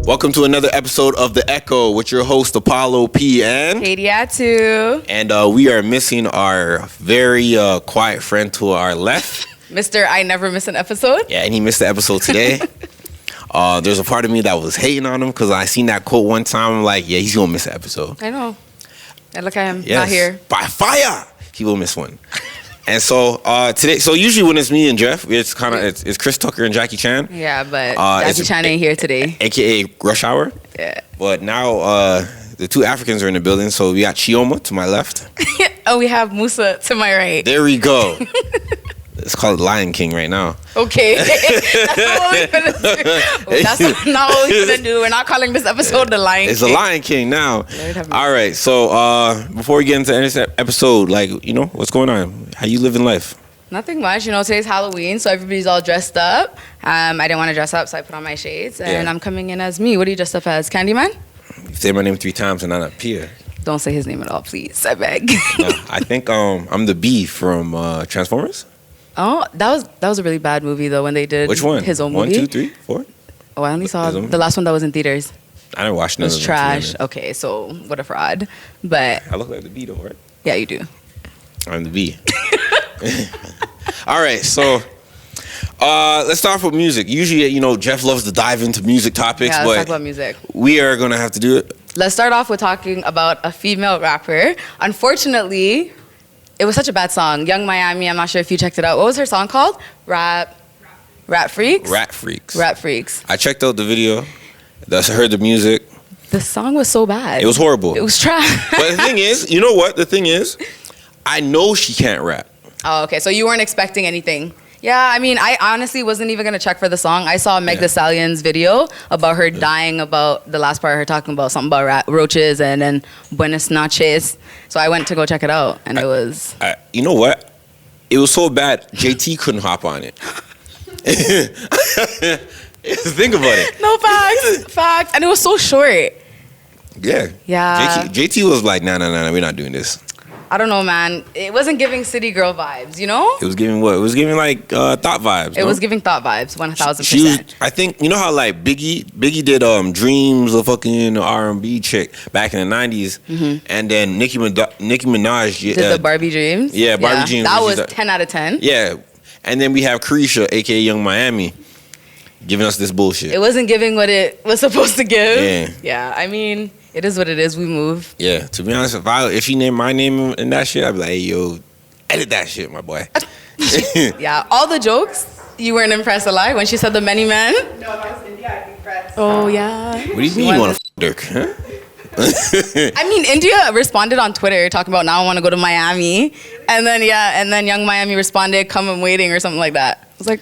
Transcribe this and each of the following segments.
Welcome to another episode of The Echo with your host Apollo P and Kadiatu. And we are missing our very quiet friend to our left. Mr. I never miss an episode. Yeah, and he missed the episode today. There's a part of me that was hating on him because I seen that quote one time. I'm like, yeah, he's gonna miss an episode. I know. And look at him, yes. not here. By fire, he will miss one. And so today, so usually when it's me and Jeff, it's kind of it's Chris Tucker and Jackie Chan. Yeah, but Jackie Chan ain't here today. AKA Rush Hour. Yeah. But now the two Africans are in the building, so we got Chioma to my left. Oh, we have Musa to my right. There we go. It's called Lion King right now. Okay. That's not what we're gonna do. That's not what we're gonna do. We're not calling this episode The Lion King. It's The Lion King now. All right, so before we get into this episode, like, you know, what's going on? How you living life? Nothing much. You know, today's Halloween, so everybody's all dressed up. I didn't want to dress up, so I put on my shades, and I'm coming in as me. What are you dressed up as? Candyman? You say my name 3 times and I not appear. Don't say his name at all, please. I beg. No, I think I'm the bee from Transformers. Oh, that was a really bad movie though when they did Which one? His own movie. 1, 2, 3, 4. Oh, I only saw the last one that was in theaters. I didn't watch none of them. It was trash. Okay, so what a fraud. But I look like the bee though, right? Yeah, you do. I'm the bee. All right, so let's start off with music. Usually, you know, Jeff loves to dive into music topics, yeah, but let's talk about music. We are gonna have to do it. Let's start off with talking about a female rapper. Unfortunately, it was such a bad song. Young Miami, I'm not sure if you checked it out. What was her song called? Rap Freaks? Rat Freaks. Rap Freaks. I checked out the video. I heard the music. The song was so bad. It was horrible. It was trash. But the thing is, you know what? The thing is, I know she can't rap. Oh, okay. So you weren't expecting anything. Yeah, I mean, I honestly wasn't even going to check for the song. I saw Meg Thee Stallion's video about her dying, about the last part, her talking about something about roaches and then buenas noches. So I went to go check it out, and it was... you know what? It was so bad, JT couldn't hop on it. Think about it. No, facts. And it was so short. Yeah. Yeah. JT was like, nah, we're not doing this. I don't know, man. It wasn't giving city girl vibes, you know? It was giving what? It was giving like thought vibes. It was giving thought vibes, 1,000%. I think, you know how like Biggie did Dreams, a fucking R&B chick back in the 90s, and then Nicki Minaj did the Barbie Dreams. Yeah, Barbie Dreams. That was 10 out of 10. Yeah, and then we have Carisha, aka Young Miami, giving us this bullshit. It wasn't giving what it was supposed to give. Yeah. Yeah, I mean, it is what it is. We move. Yeah, to be honest, if she named my name in that shit, I'd be like, hey, yo, edit that shit, my boy. Yeah, all the jokes, you weren't impressed, alive when she said the many men? No, if I was India, I'd be impressed. Oh, yeah. What do you mean you want to Dirk, huh? I mean, India responded on Twitter talking about now I want to go to Miami. And then Young Miami responded, come I'm waiting or something like that. I was like...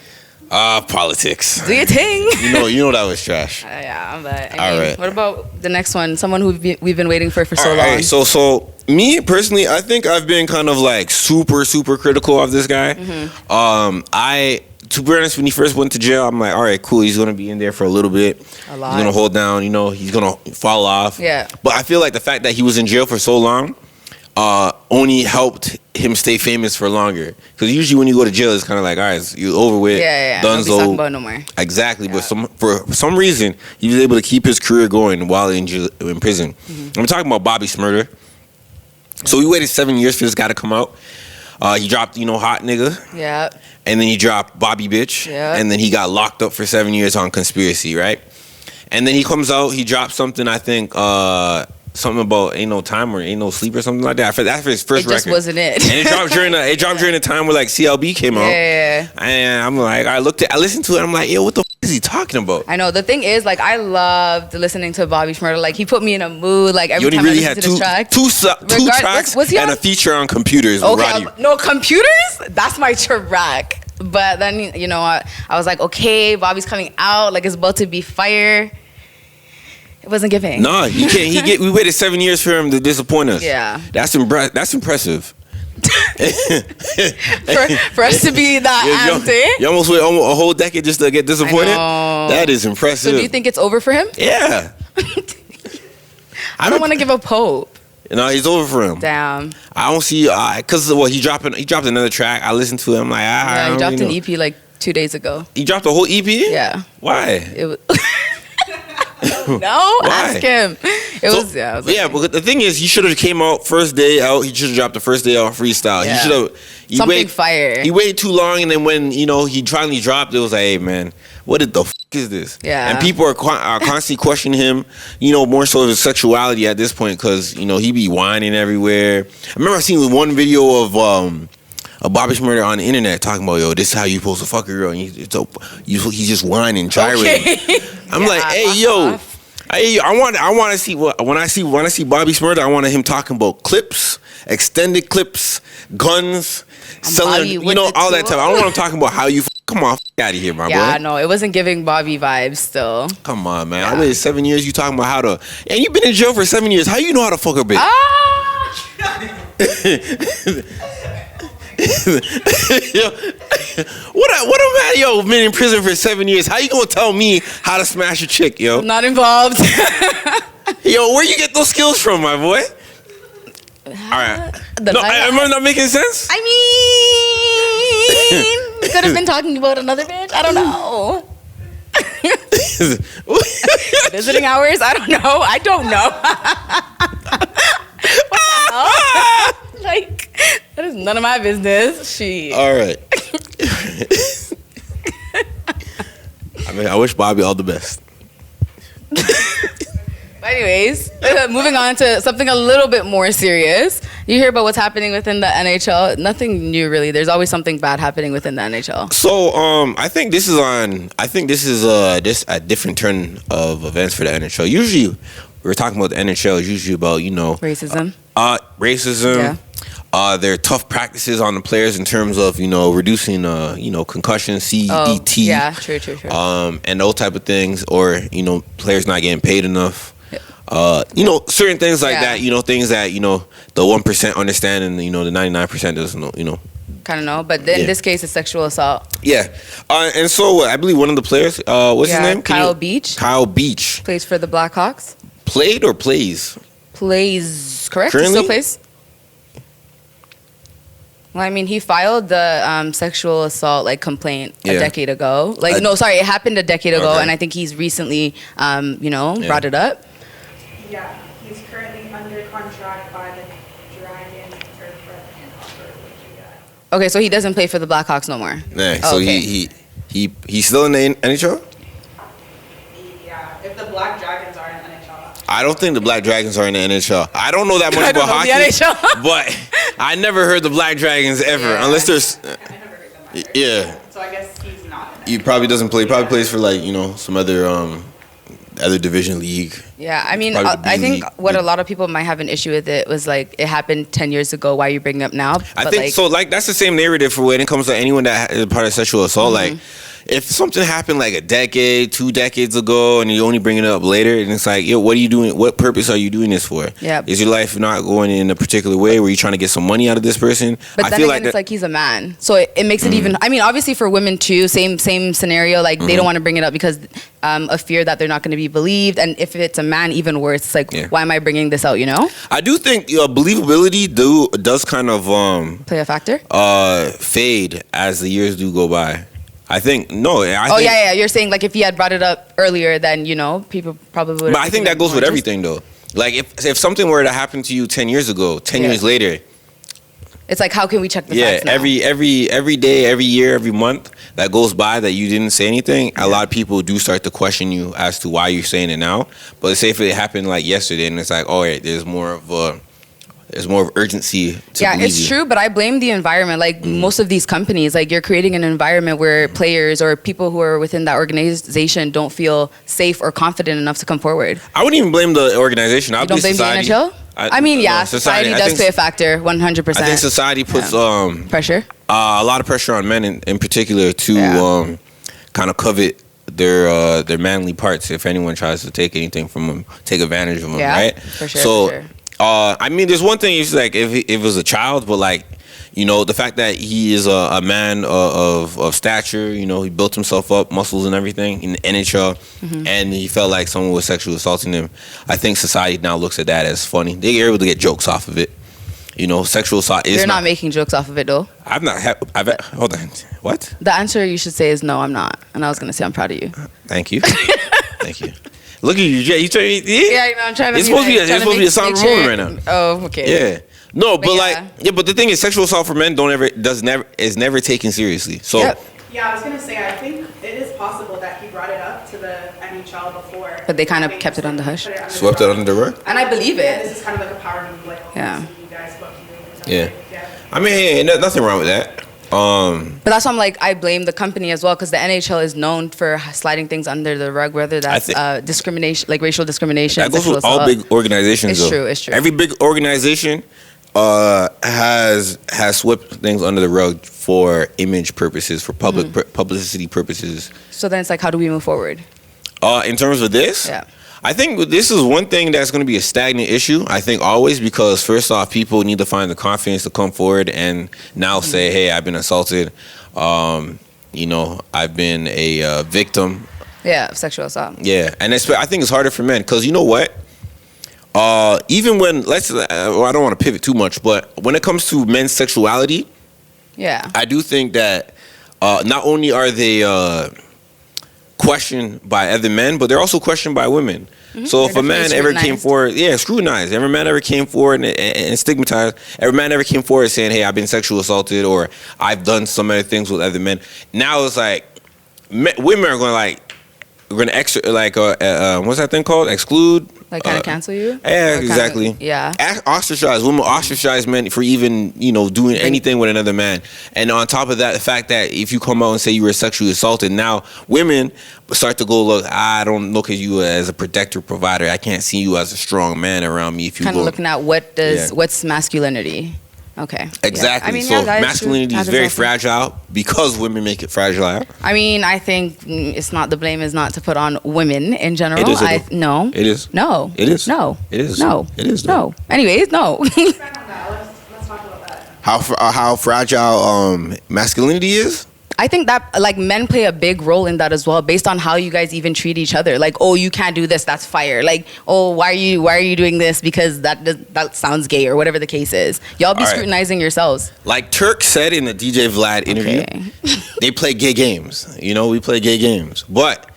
politics. Do your thing. You know that was trash. Yeah, but All right. What about the next one? Someone who we've been waiting for so long. All right, so me personally, I think I've been kind of like super critical of this guy. To be honest, when he first went to jail, I'm like, all right, cool. He's gonna be in there for a little bit. A lot. He's gonna hold down. You know, he's gonna fall off. Yeah. But I feel like the fact that he was in jail for so long only helped him stay famous for longer. Because usually when you go to jail, it's kind of like, all right, you're over with. Yeah. Dunzo. Don't be talking about no more. Exactly. Yeah. But for some reason, he was able to keep his career going while in prison. I'm talking about Bobby Shmurda. So we waited 7 years for this guy to come out. He dropped, Hot Nigga. Yeah. And then he dropped Bobby Bitch. Yeah. And then he got locked up for 7 years on conspiracy, right? And then he comes out, he dropped something, I think, something about ain't no time or ain't no sleep or something like that. That's for his first record. It just wasn't it. And it dropped during the time where like CLB came out. Yeah. And I'm like, I listened to it, I'm like, yo, what the is he talking about? I know. The thing is, like, I loved listening to Bobby Shmurda. Like, he put me in a mood. Like, every time I listen to this track. Two tracks and a feature on Computers. Okay, no, Computers? That's my track. But then, you know, I was like, okay, Bobby's coming out. Like, it's about to be fire. It wasn't giving. No, you can't. We waited 7 years for him to disappoint us. Yeah. That's impressive. for us to be that amped. You almost wait a whole decade just to get disappointed? That is impressive. So do you think it's over for him? Yeah. I don't want to give up hope. No, it's over for him. Damn. I don't see, because he dropped another track. I listened to it. I'm like, yeah, he dropped an EP like 2 days ago. He dropped a whole EP? Yeah. Why? It was No, ask him. It was but the thing is, he should have came out first day out. He should have dropped the first day out freestyle. Yeah. He should have something fire. He waited too long, and then when he finally dropped, it was like, hey man, what the f is this? Yeah. And people are constantly questioning him. More so his sexuality at this point, because he be whining everywhere. I remember I seen one video of Bobby Shmurda on the internet talking about, yo, this is how you supposed to fuck a girl, and he's just whining, gyrating. Okay. I'm like, hey, yo. I want to see when I see Bobby Shmurda, I want him talking about clips, extended clips, guns, selling, all that stuff. I don't want him talking about how you come on, out of here, my boy. Yeah, no, it wasn't giving Bobby vibes still. Come on, man. I waited 7 years. You talking about how to, and you've been in jail for 7 years. How you know how to fuck a bitch? What am I, been in prison for 7 years? How you gonna tell me how to smash a chick, yo? I'm not involved. Yo, where you get those skills from, my boy? All right. Am I not making sense? I mean, you could have been talking about another bitch. I don't know. Visiting hours? I don't know. What the hell? Like, that is none of my business. Shit. All right. I wish Bobby all the best. Anyways, moving on to something a little bit more serious. You hear about what's happening within the NHL. Nothing new, really. There's always something bad happening within the NHL. So, I think this is a different turn of events for the NHL. Usually, we're talking about the NHL. It's usually about racism. Racism. Yeah. There are tough practices on the players in terms of reducing concussion, CET. Yeah, true. And those type of things, or players not getting paid enough. Certain things like that. Things that the 1% understand, and the 99% doesn't know. Kind of know, but in this case, it's sexual assault. Yeah, and so I believe one of the players, what's his name? Kyle Beach. Kyle Beach Plays for the Blackhawks. Played or plays? Plays, correct? Currently? He still plays. Well, I mean, he filed the sexual assault complaint a decade ago. It happened a decade ago, and I think he's recently, brought it up. Yeah, he's currently under contract by the Dragons Okay, so he doesn't play for the Blackhawks no more. Yeah, so he's still in the NHL? Yeah, if the Black Dragons are in the NHL. I don't think the Black Dragons are in the NHL. I don't know that much about hockey, but I never heard the Black Dragons ever, unless there's. I never heard them either. Yeah. So I guess he's not. He probably doesn't play. He probably plays for some other division league. Yeah, I mean, Probably I think league. what a lot of people might have an issue with it was it happened 10 years ago. Why are you bringing it up now? I think so. That's the same narrative for when it comes to anyone that is part of sexual assault. Mm-hmm. If something happened a decade, 2 decades ago, and you only bring it up later, and it's like, yo, what are you doing? What purpose are you doing this for? Yeah. Is your life not going in a particular way where you're trying to get some money out of this person? But then again, it's he's a man, so it makes it even. I mean, obviously for women too, same scenario. They don't want to bring it up because of fear that they're not going to be believed, and if it's a man, even worse. It's why am I bringing this out? I do think believability does kind of play a factor. Fade as the years do go by. I think yeah. You're saying if he had brought it up earlier, then people probably would. But I think that goes with everything, though. If something were to happen to you 10 years ago, 10 years later, it's how can we check the facts now? every day, every year, every month that goes by that you didn't say anything, a lot of people do start to question you as to why you're saying it now. But say if it happened yesterday, and it's all right, there's more of urgency to believe it's you. true, but I blame the environment. Most of these companies, you're creating an environment where players or people who are within that organization don't feel safe or confident enough to come forward. I wouldn't even blame the organization. I don't blame society. the NHL? Society does play a factor, 100%. I think society puts pressure. A lot of pressure on men in particular to kind of covet their manly parts if anyone tries to take anything from them, take advantage of them, right? For sure. So, for sure. I mean, there's one thing is if it was a child, but the fact that he is a man of stature, he built himself up, muscles and everything in the NHL, and he felt like someone was sexually assaulting him. I think society now looks at that as funny. They're able to get jokes off of it. Sexual assault is. You're not making jokes off of it, though. Hold on. What? The answer you should say is no, I'm not. And I was gonna say I'm proud of you. Thank you. Thank you. Look at you, Jay. You trying? Yeah, you know, I'm trying to. It's supposed to be a somber moment right now. Oh, okay. Yeah. No, but yeah. but the thing is, sexual assault for men is never taken seriously. So. Yep. Yeah, I was gonna say, I think it is possible that he brought it up to the NHL before. But they kind of kept it on the hush. Swept it under the rug? And I believe Yeah, it. this is kind of like a power move, like, Yeah. you guys, fuck you. Yeah. Yeah. I mean, ain't nothing wrong with that. But that's why I'm like, I blame the company as well, because the NHL is known for sliding things under the rug, whether that's discrimination, like racial discrimination. That goes with all big organizations. It's true. It's true. Every big organization has swept things under the rug for image purposes, for publicity purposes. So then it's like, how do we move forward? In terms of this, Yeah. I think this is one thing that's going to be a stagnant issue. I think always, because first off, people need to find the confidence to come forward and now say, "Hey, I've been assaulted. You know, I've been a victim." Yeah, of sexual assault. Yeah, and I think it's harder for men because you know what? Even when I don't want to pivot too much, but when it comes to men's sexuality, Yeah. I do think that not only are they questioned by other men, but they're also questioned by women. So if a man ever came forward, scrutinized. Every man ever came forward and stigmatized. Every man ever came forward saying, "Hey, I've been sexually assaulted," or "I've done some other things with other men." Now it's like women are going we're gonna what's that thing called? Exclude. Like kind of cancel you? Yeah, Or exactly. Yeah. Ostracize. Women ostracize men for even, doing anything with another man. And on top of that, the fact that if you come out and say you were sexually assaulted, now women start to go, look, I don't look at you as a protector, provider. I can't see you as a strong man around me. If you kind of looking at what's masculinity. Okay. Exactly. Yeah. I mean, so guys, masculinity is very fragile because women make it fragile. I mean, I think the blame is not to put on women in general. It is. No. It is. No. It is. No. It is. No. It is. No. Anyways, no. Expand on that. Let's talk about that. How fragile masculinity is? I think that like men play a big role in that as well, based on how you guys even treat each other. Like, oh, you can't do this, that's fire. Like, oh, why are you doing this because that sounds gay, or whatever the case is. Y'all be scrutinizing yourselves. Like Turk said in the DJ Vlad interview, they play gay games. We play gay games, but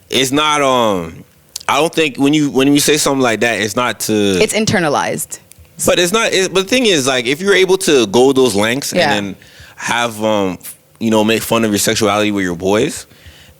it's not. I don't think when you say something like that, it's not to. It's internalized. But it's not. But the thing is, like, if you're able to go those lengths and then have make fun of your sexuality with your boys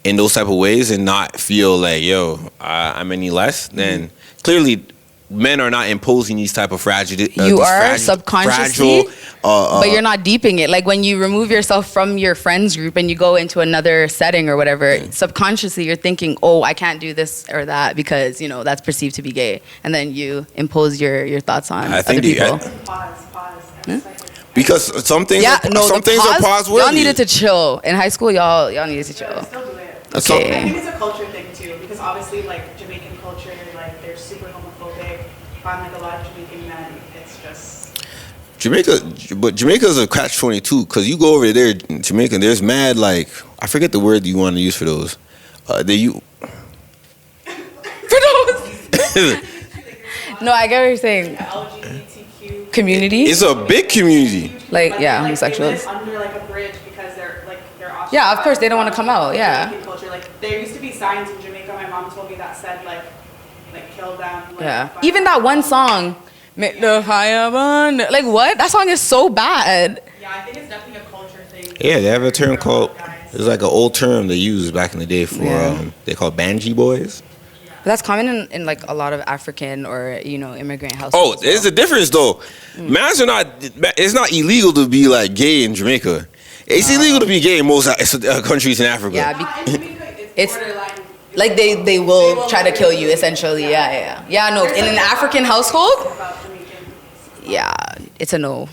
in those type of ways and not feel like, yo, I'm any less, then clearly men are not imposing these type of subconsciously, but you're not deeping it. Like when you remove yourself from your friends group and you go into another setting or whatever, subconsciously you're thinking, oh, I can't do this or that because, that's perceived to be gay. And then you impose your thoughts on other people. Pause. Because some things are pauseworthy. Y'all needed to chill. In high school, y'all needed to chill. Yeah, still do it. Okay. I think it's a culture thing too, because obviously like Jamaican culture, like they're super homophobic. Find like a lot of Jamaican men, it's just Jamaica's a catch-22 because you go over there in Jamaica, there's mad like I forget the word you want to use for those. For those. No, I get what you're saying. LGBTQ Community. It's a big community. Like homosexuals. They live under like a bridge because they're ostracized. Yeah, of course they don't want to come out. Yeah. Jamaican culture, like there used to be signs in Jamaica. My mom told me that said like kill them. Like, Yeah. Even that one song, "Make the fire burn." Like what? That song is so bad. Yeah, I think it's definitely a culture thing. Yeah, they have a term called. It's like an old term they used back in the day for. They call Banji boys. But that's common in like a lot of African or immigrant households. Oh, there's a difference though. Mans are not. It's not illegal to be like gay in Jamaica. It's illegal to be gay in most countries in Africa. Yeah, it's like they will try to kill you essentially. Yeah. No, in an African household. Yeah, it's a no.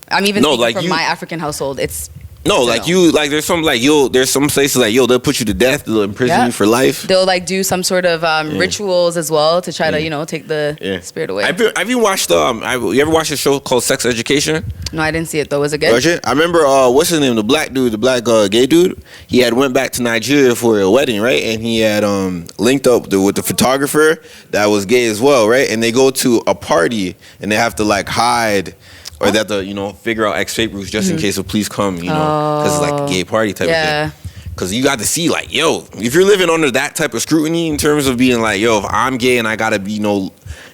I'm even speaking from my African household. It's. No, there's some there's some places like they'll put you to death, they'll imprison you for life. They'll do some sort of rituals as well to try to take the spirit away. Have you watched you ever watched a show called Sex Education? No, I didn't see it though. Was it good? I remember what's his name, the black gay dude. He had went back to Nigeria for a wedding, right? And he had linked up with the photographer that was gay as well, right? And they go to a party and they have to hide. Or that figure out escape routes just in case of police come, because it's like a gay party type of thing. Cause you got to see like, yo, if you're living under that type of scrutiny in terms of being like, yo, if I'm gay and I gotta be,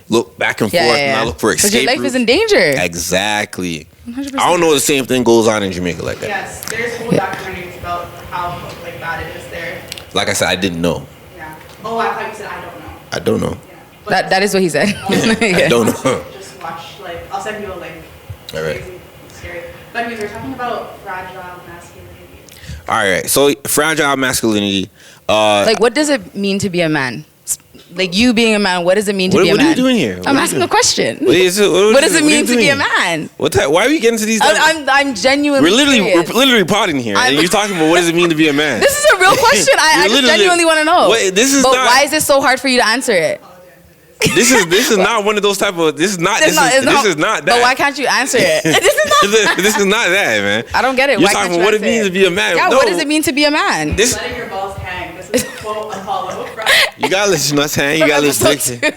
look back and forth and I look for escape. Because your life is in danger. Exactly. 100%. I don't know the same thing goes on in Jamaica like that. Yes, there's whole documentaries about how like bad it is there. Like I said, I didn't know. Yeah. Oh, I thought you said I don't know. I don't know. Yeah. But That is what he said. I don't know. just watch, like, I'll send you a link. All right. Crazy, scary. But anyways, we're talking about fragile masculinity. All right. So fragile masculinity. Like, what does it mean to be a man? Like, you being a man, what does it mean to be a man? What are you doing here? I'm asking a question. What does it mean to be a man? Why are we getting to these? I'm genuinely. We're curious. literally potting here, and you're talking about what does it mean to be a man? This is a real question. I just genuinely want to know. Why is it so hard for you to answer it? This is not one of those type of. This is not that. But why can't you answer it? This is not that, man. I don't get it. You're Why talking can't about what you it means answer to be a man. Yeah, No. what does it mean to be a man? Letting your balls hang. This is a quote Apollo. You gotta let your nuts hang. You gotta let your dick.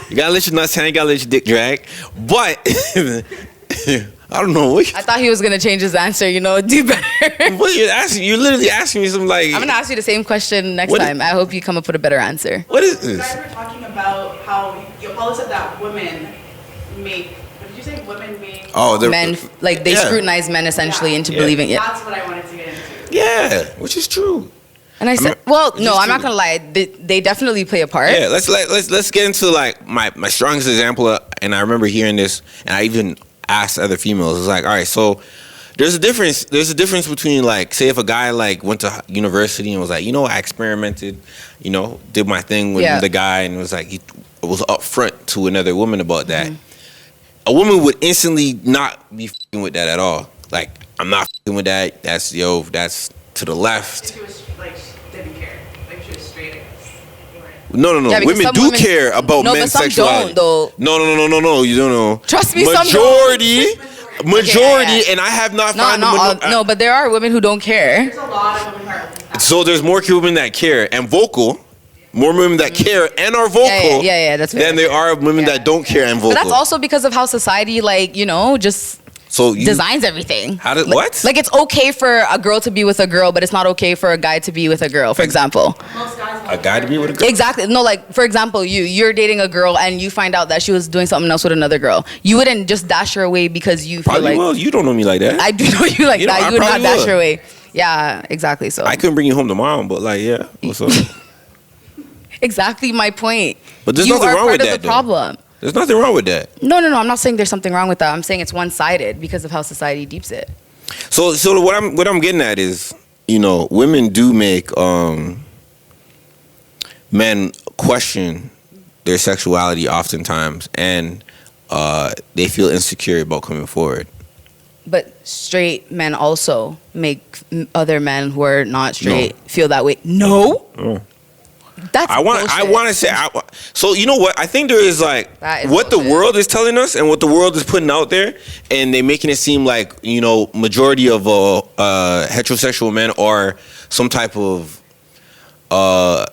You gotta let your nuts hang. You gotta let your dick drag. But I don't know. I thought he was gonna change his answer. Do better. What you're asking? You're literally asking me some like. I'm gonna ask you the same question next time. I hope you come up with a better answer. What is You this? guys were talking about how Apollo said that women make. What did you say? Women make. Oh, Men, like they scrutinize men essentially into believing it. That's what I wanted to get into. Yeah, which is true. And I said, I'm not gonna lie. They definitely play a part. Yeah, let's get into like my strongest example, and I remember hearing this, and I even asked other females. It's like, all right, so there's a difference. There's a difference between like, say, if a guy like went to university and was like, I experimented, did my thing with the guy, and was like, he was upfront to another woman about that. Mm-hmm. A woman would instantly not be f***ing with that at all. Like, I'm not f***ing with that. That's to the left. If she was like, didn't care. Like, she was straight. No. Yeah, women do care about men's sexuality. Don't, though. No. You don't know. Trust me, majority, Yeah. and I have not found no, but there are women who don't care. There's a lot of women who are. So there's more women that care and vocal. More women that care and are vocal. Yeah, that's fair. Than there are women that don't care and vocal. But that's also because of how society, just designs everything. What? Like, it's okay for a girl to be with a girl, but it's not okay for a guy to be with a girl, for example. Most guys a guy to be with a girl? Exactly. No, like, for example, you're dating a girl and you find out that she was doing something else with another girl. You wouldn't just dash her away because you feel probably will. You don't know me like that. I do know you like that. You would not dash her away. Yeah, exactly. So I couldn't bring you home tomorrow, but yeah. What's up? Exactly my point. But there's nothing wrong with that. The problem. There's nothing wrong with that. No. I'm not saying there's something wrong with that. I'm saying it's one-sided because of how society deeps it. So what I'm getting at is, women do make men question their sexuality oftentimes, and they feel insecure about coming forward. But straight men also make other men who are not straight feel that way. No. Oh. That's I want to say. So you know what? I think there is like what the world is telling us and what the world is putting out there, and they're making it seem like majority of heterosexual men are some type of have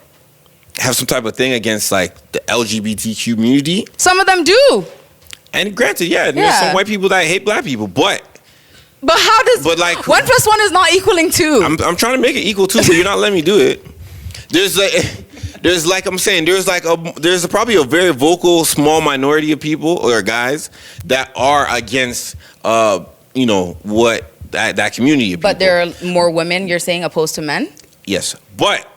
some type of thing against like the LGBTQ community. Some of them do. And granted, there's some white people that hate black people, but how does 1 + 1 is not equaling 2? I'm trying to make it equal 2, but you're not letting me do it. There's probably a very vocal small minority of people or guys that are against what that community of people. But there are more women, you're saying, opposed to men? Yes, but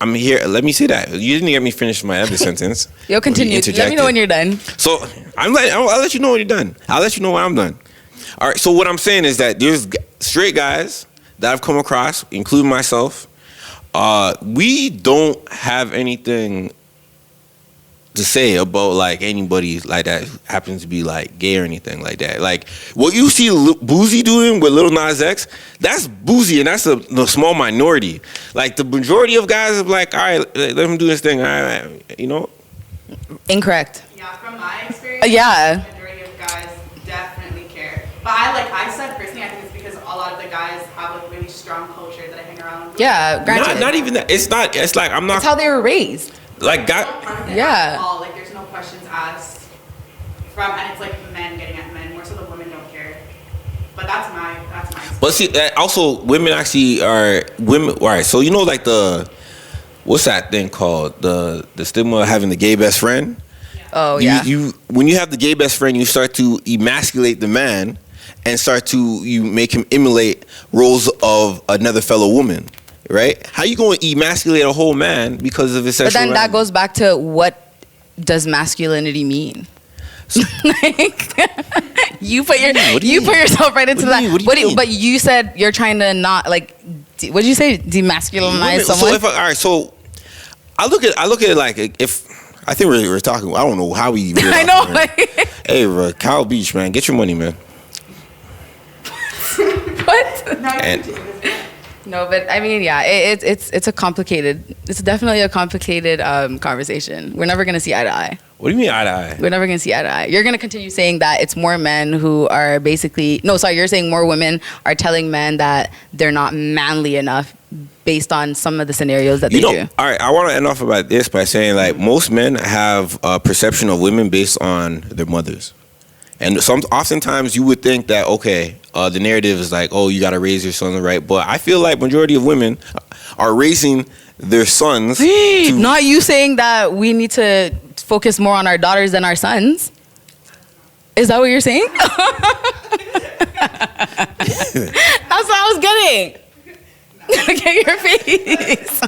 I'm here. Let me say that you didn't let me finish my other sentence. You'll continue. Let me know when you're done. So I'll let you know when you're done. I'll let you know when I'm done. All right. So what I'm saying is that there's straight guys that I've come across, including myself. We don't have anything to say about like anybody like that who happens to be like gay or anything like that. Like what you see Boozy doing with Lil Nas X, that's Boozy, and that's the small minority. Like the majority of guys are like, all right, let him do his thing. All right, Incorrect. Yeah, from my experience, the majority of guys definitely care. But I said personally, I think it's because a lot of the guys have like really strong culture that I hang around with. Yeah, granted. Not even that. It's not. It's like I'm not. It's how they were raised. Like God. Yeah. Like there's no questions asked from, and it's like men getting at men more so the women don't care. But that's my But see, also women actually are women. All right, so you know, like what's that thing called? The stigma of having the gay best friend. Oh yeah. You when you have the gay best friend, you start to emasculate the man and you make him emulate roles of another fellow woman, right? How you going to emasculate a whole man because of his sexual? But then that goes back to what does masculinity mean? Like, you put yourself right into that. But you said you're trying to not like. What did you say? Demasculinize someone. So I look at it like if I think we're talking. I don't know how we. I know. Hey, bro, Kyle Beach, man, get your money, man. What? No, No, but I mean, yeah, it's definitely a complicated conversation. We're never gonna see eye to eye. What do you mean eye to eye? We're never gonna see eye to eye. You're gonna continue saying that it's more men who are you're saying more women are telling men that they're not manly enough based on some of the scenarios that they do. All right, I want to end off about this by saying like most men have a perception of women based on their mothers. And oftentimes you would think that, okay, the narrative is like, oh, you got to raise your son right. But I feel like majority of women are raising their sons. Not you saying that we need to focus more on our daughters than our sons. Is that what you're saying? That's what I was getting. Look at your face.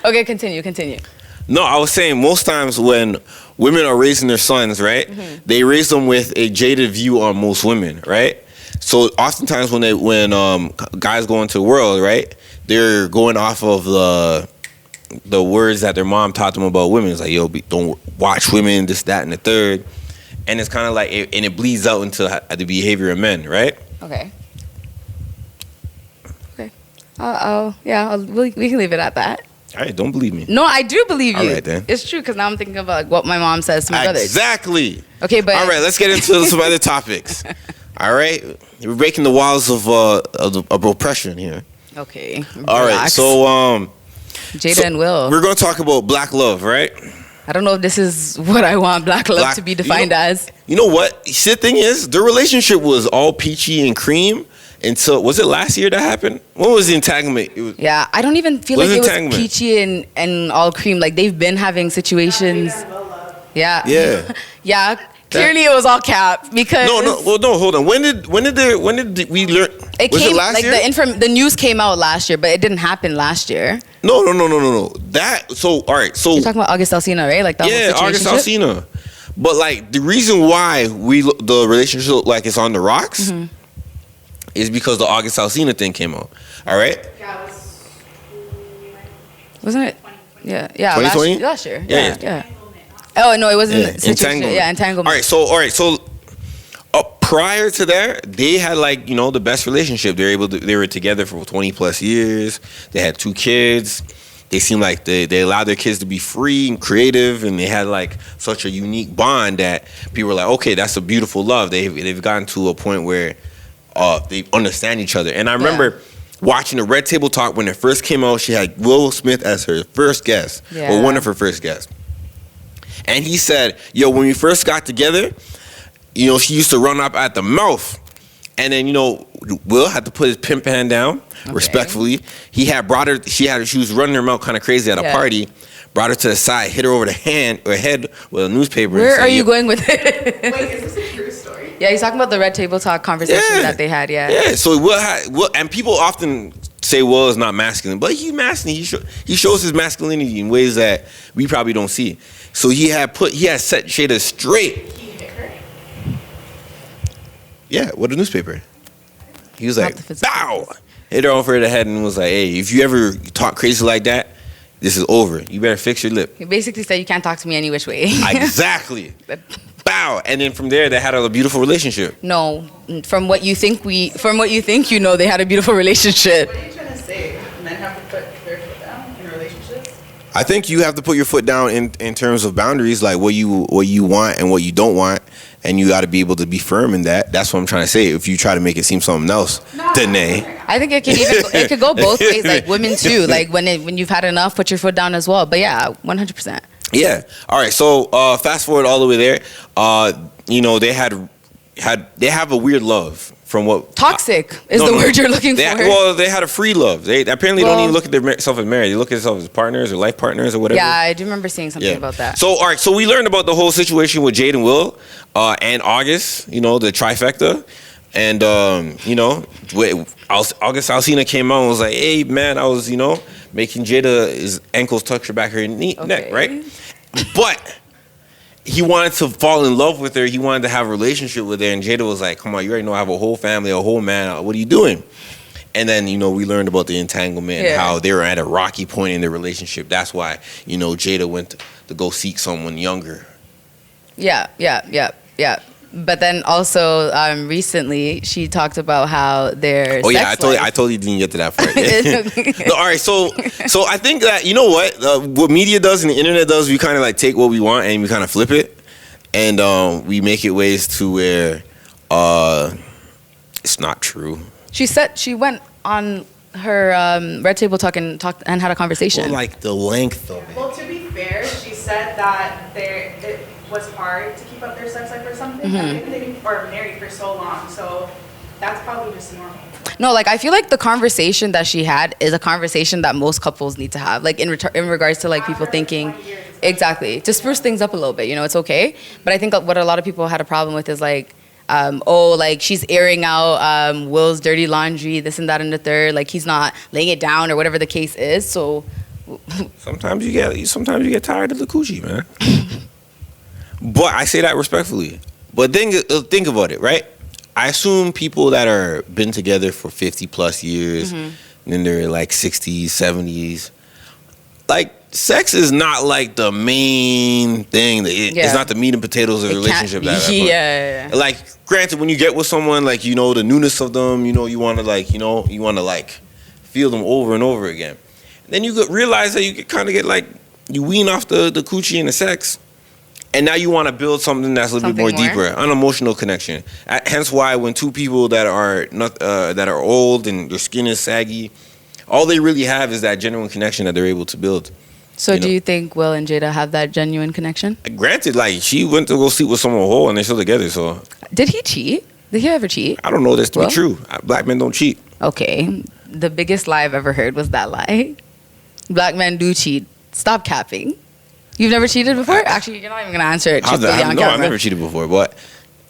Okay, continue. No, I was saying most times when women are raising their sons, right? Mm-hmm. They raise them with a jaded view on most women, right? So oftentimes when guys go into the world, right, they're going off of the words that their mom taught them about women. It's like, yo, don't watch women, this, that, and the third. And it's kind of like, and it bleeds out into the behavior of men, right? Okay. We can leave it at that. All right, don't believe me. No, I do believe you. All right, then. It's true, because now I'm thinking about what my mom says to my brothers. Exactly. Okay, but... All right, let's get into some other topics. All right? We're breaking the walls of oppression here. Okay. All right, so... Jada and Will. We're going to talk about black love, right? I don't know if this is what I want black love to be defined as. You know what? The thing is, their relationship was all peachy and cream until, was it last year that happened? What was the entanglement? Yeah, I don't even feel like it was peachy and all cream. Like, they've been having situations. Yeah. Yeah. Yeah. Clearly, it was all cap because no. Hold on. When did we learn? It was came it last year? The news came out last year, but it didn't happen last year. No. All right. So you're talking about August Alsina, right? Like that whole August Alsina. But like the reason why the relationship look like it's on the rocks is because the August Alsina thing came out. All right. Yeah, wasn't it? Yeah. 2020? Last year. Yeah. Oh no, it wasn't entanglement. Yeah, entanglement. All right. So prior to that, they had like the best relationship. They were together for 20 plus years. They had 2 kids. They seemed like they allowed their kids to be free and creative, and they had like such a unique bond that people were like, okay, that's a beautiful love. They've gotten to a point where they understand each other. And I remember watching the Red Table Talk when it first came out. She had Will Smith as her first guest, or one of her first guests. And he said, yo, when we first got together, she used to run up at the mouth. And then, Will had to put his pimp hand down, respectfully. He had brought her, she was running her mouth kind of crazy at a party, brought her to the side, hit her over the head with a newspaper. Where are you going with it? Wait, is this a true story? Yeah, he's talking about the Red Table Talk conversation that they had, Yeah, so Will, and people often say Will is not masculine, but he's masculine. He shows his masculinity in ways that we probably don't see. So he had set Jada straight. He hit her? Yeah, with a newspaper. He was like, bow! Hit her over the head and was like, hey, if you ever talk crazy like that, this is over. You better fix your lip. He basically said, you can't talk to me any which way. Exactly. Bow! And then from there, they had a beautiful relationship. No, from what you think they had a beautiful relationship. What are you trying to say? Men have to put their foot down in relationships? I think you have to put your foot down in terms of boundaries, like what you want and what you don't want, and you got to be able to be firm in that. That's what I'm trying to say. If you try to make it seem something else, Danae. I think it could go both ways, like women too. Like when you've had enough, put your foot down as well. But yeah, 100%. Yeah. All right. So fast forward all the way there. They had they have a weird love from what Toxic is the word you're looking for. Well, they had a free love. They apparently don't even look at themselves as married. They look at themselves as partners or life partners or whatever. Yeah, I do remember seeing something about that. So all right, so we learned about the whole situation with Jada and Will and August. You know, the trifecta, and you know, August Alsina came out and was like, "Hey man, I was making Jada's ankles touch her back her neck, right?" But he wanted to fall in love with her. He wanted to have a relationship with her. And Jada was like, come on, you already know I have a whole family, a whole man. What are you doing? And then, we learned about the entanglement and how they were at a rocky point in their relationship. That's why, Jada went to go seek someone younger. Yeah. But then also recently she talked about how their I totally didn't get to that part. No, all right, so I think that what media does and the internet does, we kind of like take what we want and we kind of flip it, and we make it ways to where it's not true. She said she went on her Red Table Talk and had a conversation. Well, like the length of it. Well, to be fair, she said that it was hard to keep up their sex life or something. Maybe they were married for so long, so that's probably just normal. No, like I feel like the conversation that she had is a conversation that most couples need to have, like in regards to like people thinking, exactly, to spruce things up a little bit. It's okay. But I think what a lot of people had a problem with is like, like she's airing out Will's dirty laundry, this and that and the third. Like he's not laying it down or whatever the case is. So sometimes you get tired of the coochie, man. But I say that respectfully. But then think about it, right? I assume people that are been together for 50 plus years, and then they're like 60s, 70s. Like sex is not like the main thing. It's not the meat and potatoes of the relationship. Like granted, when you get with someone, like the newness of them, you want to feel them over and over again. And then you realize that you kind of get like you wean off the coochie and the sex. And now you want to build something that's a little bit more deeper, an emotional connection. Hence why when two people that are old and their skin is saggy, all they really have is that genuine connection that they're able to build. So do you think Will and Jada have that genuine connection? Granted, like she went to go sleep with someone whole and they're still together. So did he cheat? Did he ever cheat? I don't know this to be true. Black men don't cheat. Okay, the biggest lie I've ever heard was that lie. Black men do cheat. Stop capping. You've never cheated before? Actually, you're not even going to answer it. No, I've never cheated before, but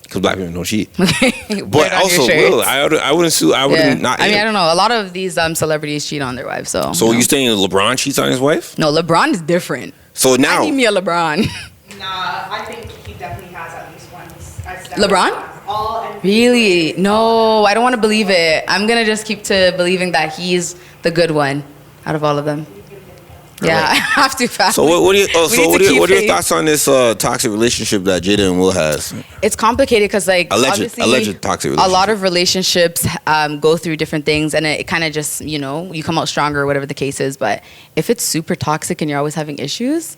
because black people don't cheat. Okay. But also, Will, I wouldn't sue. I wouldn't not. I mean, I don't know. A lot of these celebrities cheat on their wives. So you saying LeBron cheats on his wife? No, LeBron is different. So now, I need me a LeBron. Nah, I think he definitely has at least once. LeBron? Really? No, I don't want to believe it. I'm gonna just keep to believing that he's the good one out of all of them. Yeah, right. I have to fast. So what are your thoughts on this toxic relationship that Jada and Will has? It's complicated because alleged toxic relationship. A lot of relationships go through different things, and it kind of just you come out stronger or whatever the case is. But if it's super toxic and you're always having issues,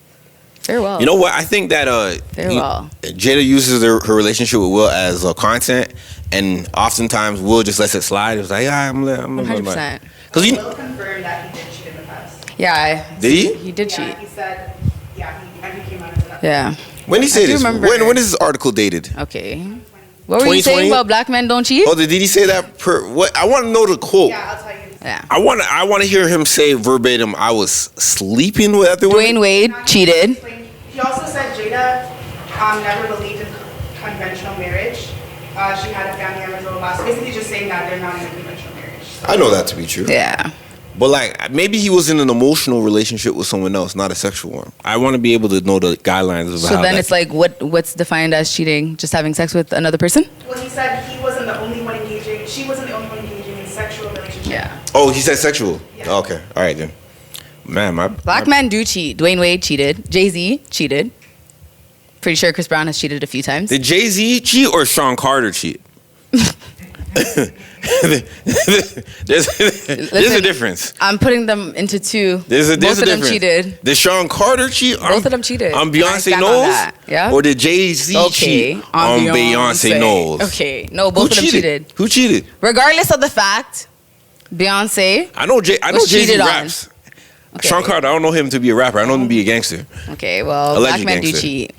farewell. You know what? I think that Jada uses her relationship with Will as content, and oftentimes Will just lets it slide. It's like, yeah, I'm 100%. Because Will confirmed that he did cheat in the past. Yeah. Did he? He did cheat. He said, he came out of that. Yeah. When did he say this? When is this article dated? Okay. What were you saying about black men don't cheat? Oh, did he say that? What? I want to know the quote. Yeah, I'll tell you. Yeah. I want to hear him say verbatim, I was sleeping with other women. Dwayne Wade cheated. He also said Jada never believed in conventional marriage. She had a family of her own. Basically just saying that they're not in a conventional marriage. So. I know that to be true. Yeah. But like maybe he was in an emotional relationship with someone else, not a sexual one. I want to be able to know the guidelines of so then it's like what's defined as cheating? Just having sex with another person? Well, he said she wasn't the only one engaging in sexual relationships. Yeah. Oh, he said sexual. Yeah. Okay. All right then. Man, black men do cheat. Dwayne Wade cheated. Jay-Z cheated. Pretty sure Chris Brown has cheated a few times. Did Jay-Z cheat or Sean Carter cheat? there's a difference. I'm putting them into two. There's a Both of difference. them cheated. Did Sean Carter cheat? Both of them cheated. On Beyonce Knowles? Yeah. Or did Jay-Z cheat on Beyonce Knowles? Okay. No, both of them cheated. Who cheated? Regardless of the fact, Beyonce. I know Jay-Z raps. Okay. Sean Carter, I don't know him to be a rapper. I know him to be a gangster. Okay, well, Alleged black men gangster. do cheat.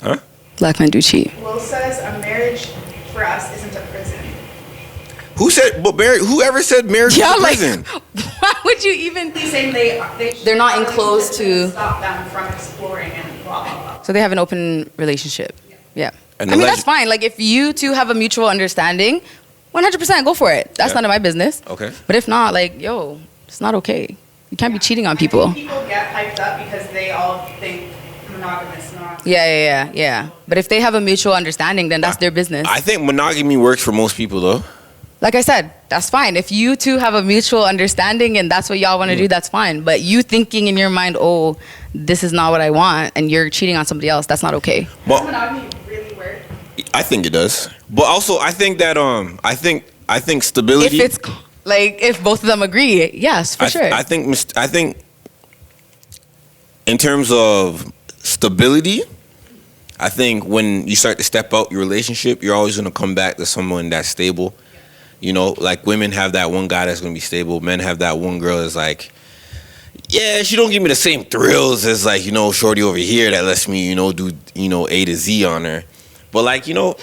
Huh? Black men do cheat. Will says a marriage for us isn't a prison. Who said? But whoever said marriage is a prison? Why would you even? He's saying they're not enclosed to stop them from exploring and blah blah blah. So they have an open relationship. Yeah. And I mean, that's fine. Like, if you two have a mutual understanding, 100% go for it. That's none of my business. Okay. But if not, like, yo, it's not okay. You can't be cheating on people. I think people get hyped up because they all think monogamous, not. Yeah. But if they have a mutual understanding, then that's their business. I think monogamy works for most people, though. Like I said, that's fine. If you two have a mutual understanding and that's what y'all want to do, that's fine. But you thinking in your mind, oh, this is not what I want, and you're cheating on somebody else, that's not okay. Does monogamy really work? I think it does. But also, I think that I think stability. If it's like, if both of them agree, yes, for sure. I think in terms of stability, I think when you start to step out your relationship, you're always going to come back to someone that's stable. You know, like women have that one guy that's going to be stable. Men have that one girl that's like, yeah, she don't give me the same thrills as like, you know, shorty over here that lets me, you know, do, you know, A to Z on her. But like, you know,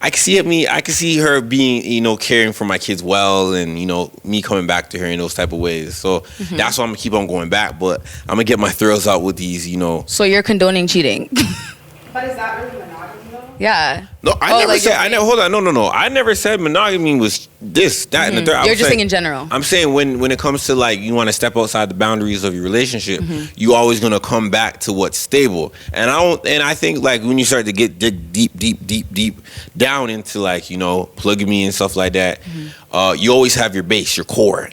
I can see her being, you know, caring for my kids well, and, you know, me coming back to her in those type of ways. So that's why I'm gonna keep on going back. But I'm gonna get my thrills out with these, you know. So you're condoning cheating? But is that really monogamy though? Yeah. No, hold on. No. I never said monogamy was this, that, and the third. You're just saying in general. I'm saying when it comes to like, you want to step outside the boundaries of your relationship, you always gonna come back to what's stable. And I think like when you start to dig deep down into like, you know, polygamy and stuff like that, you always have your base, your core.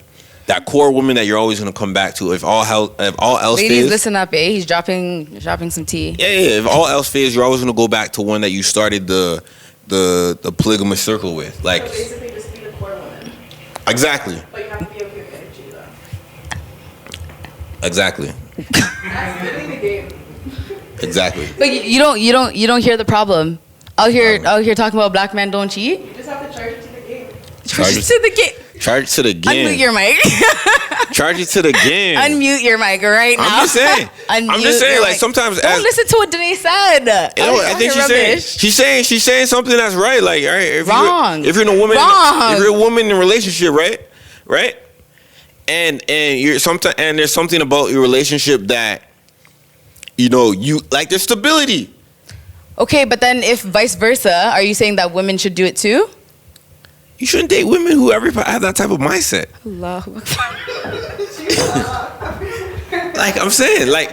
That core woman that you're always gonna come back to. If all else Ladies, fails, listen up, eh? He's dropping some tea. Yeah. If all else fails, you're always gonna go back to one that you started the polygamous circle with. Like, So basically, just be the core woman. exactly. But you have to be okay with energy though. Exactly. That's literally the game. Exactly. But you don't hear the problem. Out here talking about black men don't cheat. You just have to charge it to the game. Charge it to the game. Charge it to the game. Unmute your mic. Charge it to the game. Unmute your mic right now. I'm just saying. Unmute Like mic. sometimes. Don't listen to what Danae said. You know, I think she's saying something that's right. Like, all right, if you're a woman, if you're a woman in a relationship, right, and there's something about your relationship that, you know, you like, there's stability. Okay, but then if vice versa, are you saying that women should do it too? You shouldn't date women who have that type of mindset. Allahu Like I'm saying, I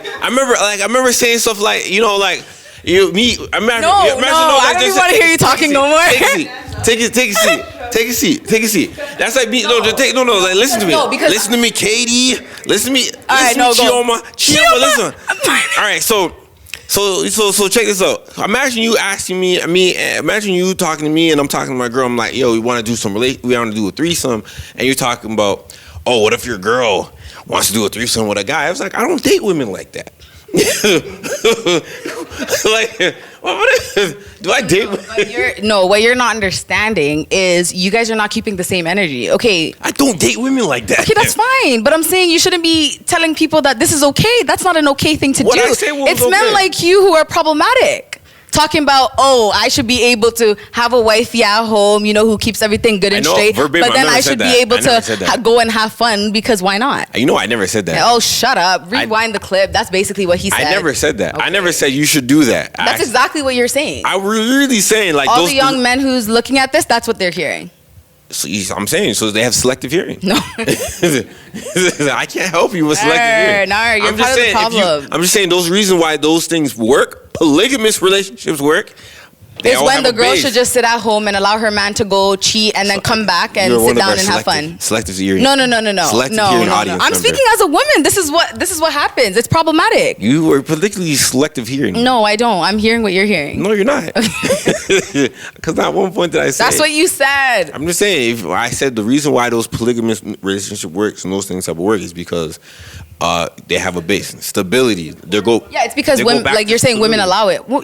remember saying stuff like, you know, like me. I don't even want to hear you talking no more. Take a seat. That's like me. Like, listen to me. No, because listen to me, Katie. Listen to me. All right, Chioma. Listen. All right, so check this out. Imagine you asking me. Imagine you talking to me, and I'm talking to my girl. I'm like, yo, we want to do a threesome, and you're talking about, oh, what if your girl wants to do a threesome with a guy? I was like, I don't date women like that. Like, do I date women? What you're not understanding is you guys are not keeping the same energy. Okay. I don't date women like that. Okay, that's fine. But I'm saying you shouldn't be telling people that this is okay. That's not an okay thing to do. It's okay. Men like you who are problematic. Talking about, oh, I should be able to have a wifey at home, you know, who keeps everything good and straight. Verbatim, but then I should be able to go and have fun, because why not? You know, I never said that. Oh, shut up. Rewind the clip. That's basically what he said. I never said that. Okay. I never said you should do that. That's exactly what you're saying. I was really saying, like, all the young men who's looking at this, that's what they're hearing. So I'm saying, so they have selective hearing. No. I can't help you with selective hearing. No, you're part of the problem. I'm just saying those reasons why those things work, polygamous relationships work. It's when the girl should just sit at home and allow her man to go cheat and then come back and sit down and have fun. Selective hearing. No. Selective hearing audience I'm member. speaking as a woman. This is what happens. It's problematic. You were particularly selective hearing. No, I don't. I'm hearing what you're hearing. No, you're not. Because at one point did I say. That's what you said. I'm just saying, if I said the reason why those polygamous relationship works and those things have work is because they have a base, stability. It's because women, like you're saying, women allow it. Well,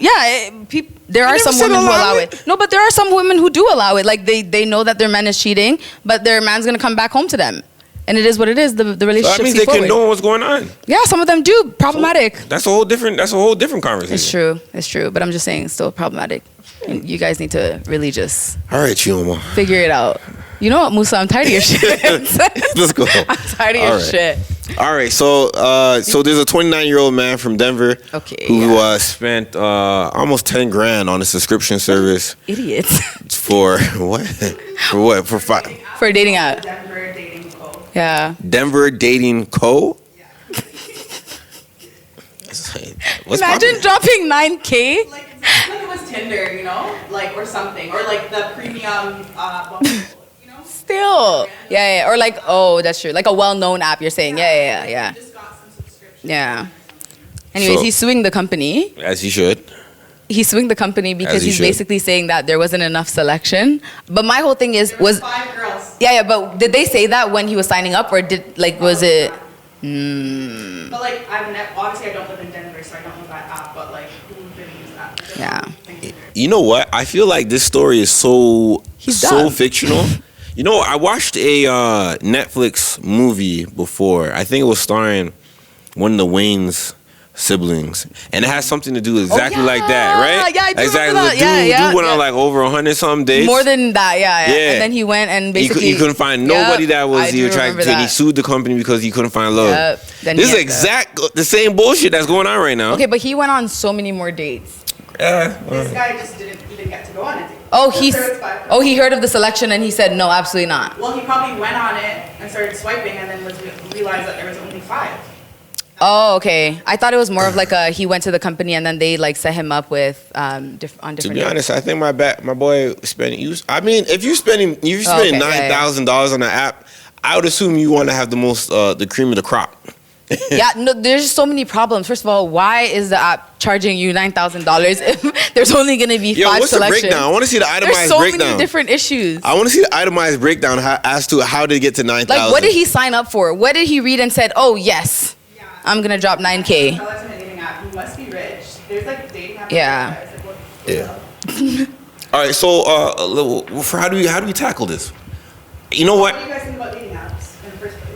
there are some women who allow it. No, but there are some women who do allow it. Like they know that their man is cheating, but their man's gonna come back home to them. And it is what it is. The So relationship. that means they condone what's going on. Yeah, some of them do. Problematic. That's a whole different conversation. It's true. It's true. But I'm just saying, it's still problematic. And you guys need to really just All right, Chioma. figure it out. You know what, Musa? I'm tired of your shit. Let's go. I'm tired of your shit. All right, so there's a 29-year-old man from Denver who spent almost 10 grand on a subscription service. Idiots. For what? For what? For a dating app. Denver Dating Co. Yeah. Denver Dating Co. Imagine dropping 9K. Like it was Tinder, you know, like or something, or like the premium, you know. Still. Yeah. Or like, oh, that's true. Like a well-known app. You're saying, yeah. He just got some subscription. Yeah. Anyways, he's suing the company. As he should. He's suing the company because he he's should. basically saying that there wasn't enough selection. But my whole thing is, There was 5 girls. Yeah, but did they say that when he was signing up, or was it? But like, obviously I don't live in Denver, so I don't know that app. But like, who didn't use that? Yeah. You know what? I feel like this story is so dumb. fictional. You know, I watched a Netflix movie before. I think it was starring one of the Wayne's siblings, and it has something to do exactly like that, right? Yeah, I do exactly. remember that. The dude went on like over 100-something dates. More than that, yeah. And then he went and basically he couldn't find nobody that was I do attracted remember to, and he that. sued the company because he couldn't find love. Yep. Then This he is had the same bullshit that's going on right now. Okay, but he went on so many more dates. This guy just didn't even get to go on it. Oh, he heard of the selection and he said no, absolutely not. Well, he probably went on it and started swiping, and then realized that there was only 5. Oh, okay. I thought it was more of like he went to the company and then they like set him up with on different. To be honest, I think my boy spending. I mean, if you're spending $9,000 on an app, I would assume you want to have the most the cream of the crop. Yeah, no, there's just so many problems. First of all, why is the app charging you $9,000 if there's only going to be 5 what's selections? the breakdown? I want to see the itemized There's so breakdown. many different issues. I want to see the itemized breakdown as to how to get to 9,000. Like, what did he sign up for? What did he read and said, oh, yes, I'm going to drop 9K? Tell us on a dating app. You must be rich. There's like dating apps. Yeah. Yeah. All right, so how do we tackle this? You know What what? do you guys think about dating apps in the first place?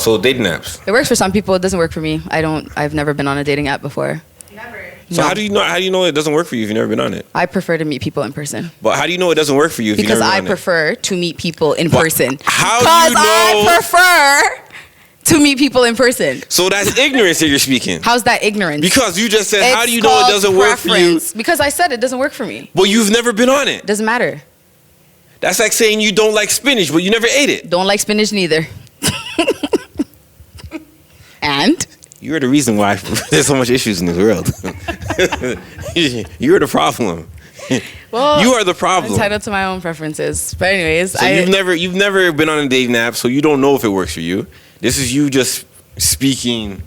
So dating apps. It works for some people. It doesn't work for me. I've never been on a dating app before. Never. So No. how do you know it doesn't work for you if you've never been on it? I prefer to meet people in person. But how do you know it doesn't work for you if you've Because never I been on prefer to meet people in But person. how do Because you know- I prefer to meet people in person. it? So that's ignorance that you're speaking. How's that ignorance? Because you just said, how It's do you know it called doesn't work for you? preference. Because I said it doesn't work for me. Well, you've never been on it. Doesn't matter. That's like saying you don't like spinach, but you never ate it. Don't like spinach neither. And? You're the reason why there's so much issues in this world. You're the problem. Well, You are the I'm problem. entitled to my own preferences. But anyways, So you've never been on a dating app, so you don't know if it works for you. This is you just speaking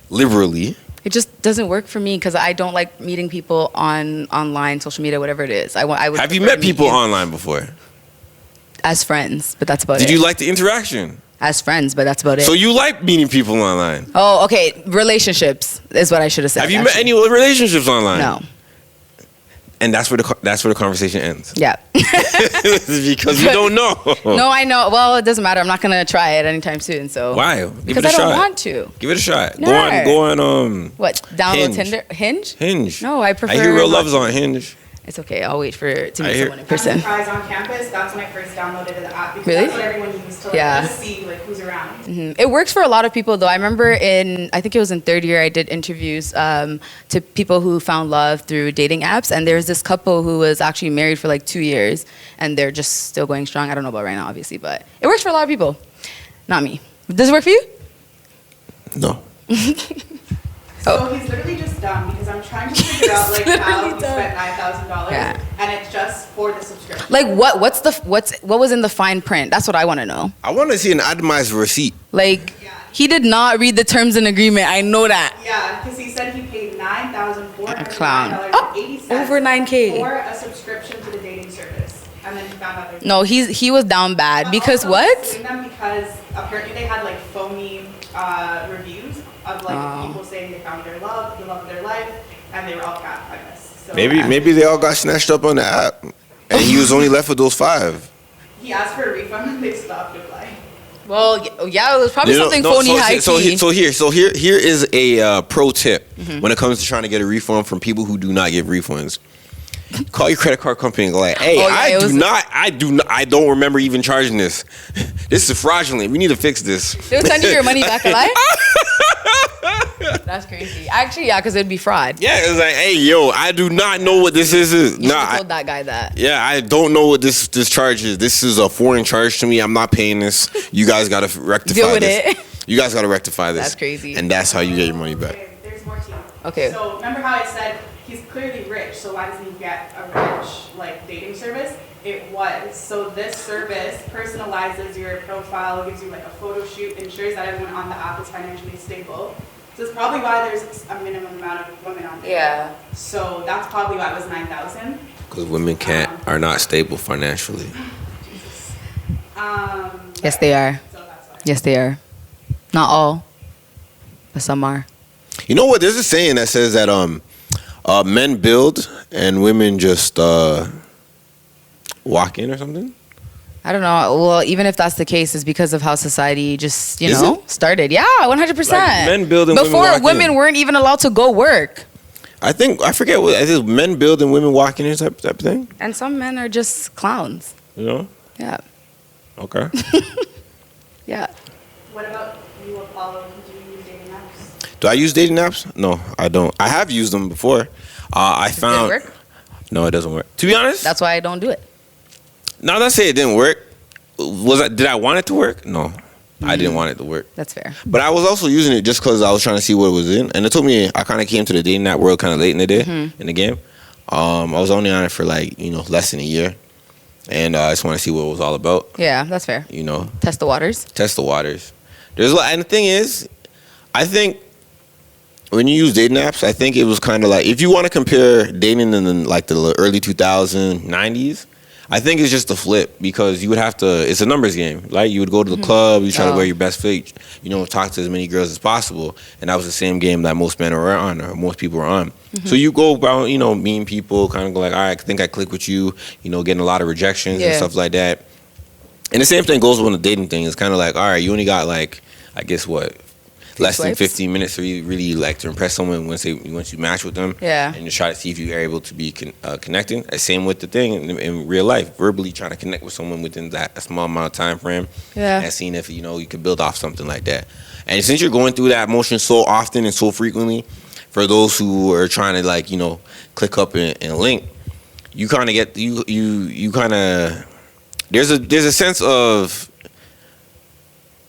liberally. it just doesn't work for me because I don't like meeting people online, social media, whatever it is. I would Have you prefer met to meet people you online before? as friends, but that's about it. Did you like the interaction? As friends, but that's about it. So you like meeting people online? Oh, okay. Relationships is what I should have said. Have you met any relationships online? No. And that's where the conversation ends. Yeah. Because you don't know. No, I know. Well, it doesn't matter. I'm not gonna try it anytime soon. So Why? Give Because it a I don't shot. want to. Give it a shot. No. Go on What? Download Hinge. Tinder? Hinge? Hinge. No, I prefer. I hear real not love's to. on Hinge. It's okay. I'll wait to meet I hear- someone in person. Surprise on campus. That's when I first downloaded the app because Really? that's what everyone used to like Yeah. just see like who's around. It works for a lot of people, though. I remember I think it was in third year, I did interviews to people who found love through dating apps, and there's this couple who was actually married for like 2 years, and they're just still going strong. I don't know about right now, obviously, but it works for a lot of people. Not me. Does it work for you? No. So he's literally just dumb because I'm trying to figure out like how he literally spent $9,000 Yeah. and it's just for the subscription. Like what was in the fine print? That's what I want to know. I want to see an itemized receipt. Like Yeah. he did not read the terms and agreement. I know that. Yeah, because he said he paid A clown. $9,409.80 Over 9K. for a subscription to the dating service, and then he found out there's No, he was down bad But because also what? suing them because apparently they had like phony reviews of like people saying they found the love of their life, and they were all cat I guess. So Maybe they all got snatched up on the app, and he was only left with those 5. he asked for a refund and they stopped replying. Well, yeah, it was probably something phony high key. So here is a pro tip when it comes to trying to get a refund from people who do not give refunds. Call your credit card company and go like, hey, I don't remember even charging this. This is fraudulent. We need to fix this. They'll send you your money back alive? That's crazy. Actually, yeah, because it'd be fraud. Yeah, it's like, hey, yo, I do not know what this is. You told that guy that. Yeah, I don't know what this charge is. This is a foreign charge to me. I'm not paying this. You guys got to rectify Deal with this. it. You guys got to rectify this. That's crazy. And that's how you get your money back. Okay, there's more to you. Okay. So remember how I said he's clearly rich, so why doesn't he get a rich dating service? It was. So this service personalizes your profile, gives you like a photo shoot, ensures that everyone on the app is financially stable. So it's probably why there's a minimum amount of women on there. Yeah. So that's probably why it was 9,000. Because women are not stable financially. Yes, they are. So that's why. Yes, they are. Not all, but some are. You know what? There's a saying that says that men build and women just walk in or something. I don't know. Well, even if that's the case, it's because of how society just, Is it? started. Yeah, 100%. Like men build and women Before, walk women in. weren't even allowed to go work. I forget what it is. Men build and women walk in type of thing. And some men are just clowns. You know? Yeah. Okay. Yeah. What about you, Apollo? Do you use dating apps? Do I use dating apps? No, I don't. I have used them before. I Did it found. work? No, it doesn't work. To be honest, That's why I don't do it. now that I say it didn't work, did I want it to work? No, I didn't want it to work. That's fair. But I was also using it just because I was trying to see what it was in, and it told me I kind of came to the dating app world kind of late in the day in the game. I was only on it for less than a year, and I just want to see what it was all about. Yeah, that's fair. Test the waters. Test the waters. And the thing is, I think when you use dating apps, I think it was kind of like, if you want to compare dating in the early 2000s, 90s, I think it's just a flip, because you would have to, it's a numbers game, right? You would go to the club, you try to wear your best fit, talk to as many girls as possible. And that was the same game that most men are on, or most people are on. So you go about, meeting people, kind of go like, all right, I think I click with you, getting a lot of rejections and stuff like that. And the same thing goes with the dating thing. It's kind of like, all right, you only got less than 15 minutes to really to impress someone once you match with them. Yeah. And just try to see if you're able to be connecting. Same with the thing in real life, verbally trying to connect with someone within that small amount of time frame. Yeah. And seeing if you could build off something like that. And since you're going through that motion so often and so frequently, for those who are trying to click up and link, you kind of get you kind of there's a sense of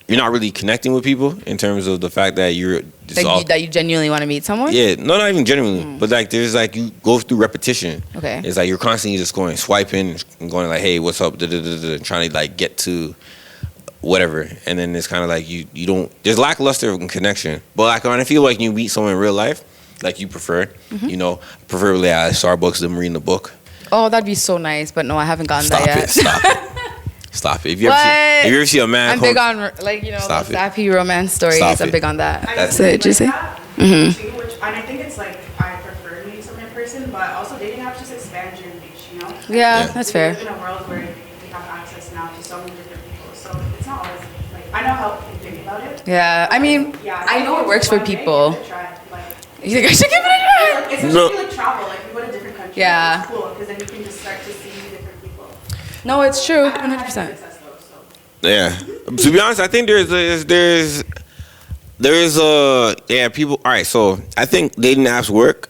you're not really connecting with people in terms of the fact that you're that you genuinely want to meet someone? Yeah, no, not even genuinely, but there's you go through repetition. Okay. It's you're constantly just going swiping and going hey, what's up, trying to get to whatever, and then it's kind of you don't. There's lackluster connection, but when I feel like you meet someone in real life, you prefer, preferably at Starbucks, them reading the book. Oh, that'd be so nice, but no, I haven't gotten that yet. Stop it. Stop it. If you ever see a man, I'm big on those happy romance stories. I'm big on that. That's it. Did you say? Too, which, and I think it's I prefer meeting someone in person, but also dating apps just expand your reach, Yeah, that's fair. We live in a world where we have access now to so many different people, so it's not always I know how you think about it. Yeah, I mean, I know it works for people. You think I should give it a try? It's especially travel. You go to different countries. Yeah. It's cool because then you can just start to see different people. No, it's true. I haven't had 100%. success though, so. Yeah. To be honest, I think there's people. All right, so I think dating apps work,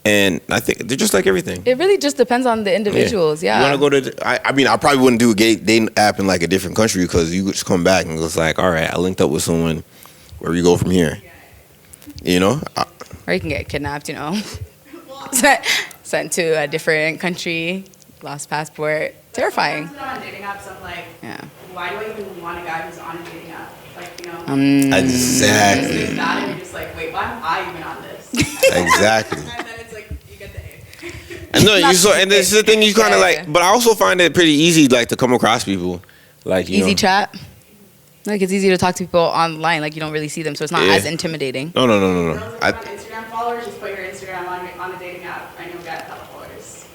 and I think they're just like everything. It really just depends on the individuals. Yeah. You want to go to? I probably wouldn't do a dating app in a different country, because you just come back and it's all right, I linked up with someone. Where we go from here? Or you can get kidnapped. Sent to a different country, lost passport. Terrifying. Sometimes when I'm on dating apps, I'm Yeah. why do I even want a guy who's on a dating app? Exactly. There's that, and you're just wait, why am I even on this? Exactly. And then it's you get the A. And and this is the thing you kind of but I also find it pretty easy to come across people, easy chat. It's easy to talk to people online. You don't really see them, so it's not as intimidating. No. Girls on Instagram followers, just put your Instagram on a dating app, and you'll get hella followers.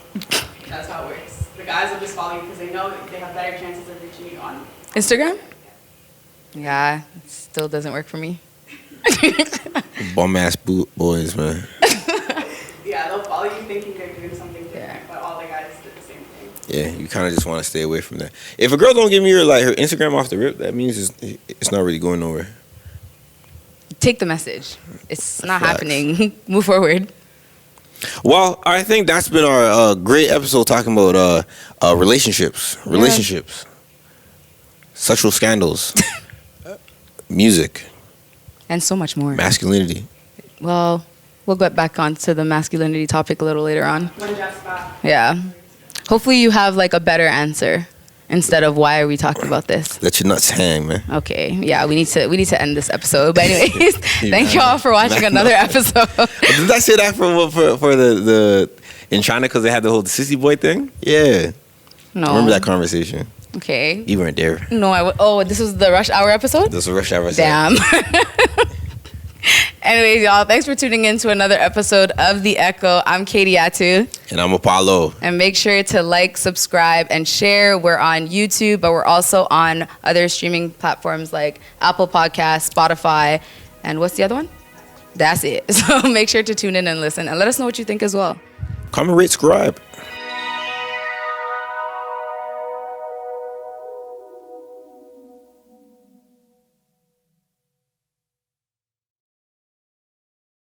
That's how it works. The guys will just follow you because they know they have better chances of reaching you on Instagram? Yeah, it still doesn't work for me. Bum ass boys, man. Yeah, they'll follow you thinking they're doing something different, but all the guys did the same thing. Yeah, you kind of just want to stay away from that. If a girl don't give me her Instagram off the rip, that means it's not really going nowhere. Take the message. It's not Facts. happening. Move forward. Well, I think that's been our great episode talking about relationships, sexual scandals, music, And so much more. masculinity. Well, we'll get back onto the masculinity topic a little later on. When Jeff's back. Yeah. Hopefully you have like a better answer instead of why are we talking about this. Let your nuts hang, man. Okay. Yeah, we need to end this episode. But anyways, thank y'all for watching another episode. Did I say that for the in China because they had the whole sissy boy thing? Yeah. No. Remember that conversation? Okay. You weren't there. No, this was the Rush Hour episode? This was Rush Hour. Damn. Anyways, y'all, thanks for tuning in to another episode of The Echo. I'm Kadiatu. And I'm Apollo. And make sure to like, subscribe, and share. We're on YouTube, but we're also on other streaming platforms like Apple Podcasts, Spotify, and what's the other one? That's it. So make sure to tune in and listen, and let us know what you think as well. Comment, rate, subscribe.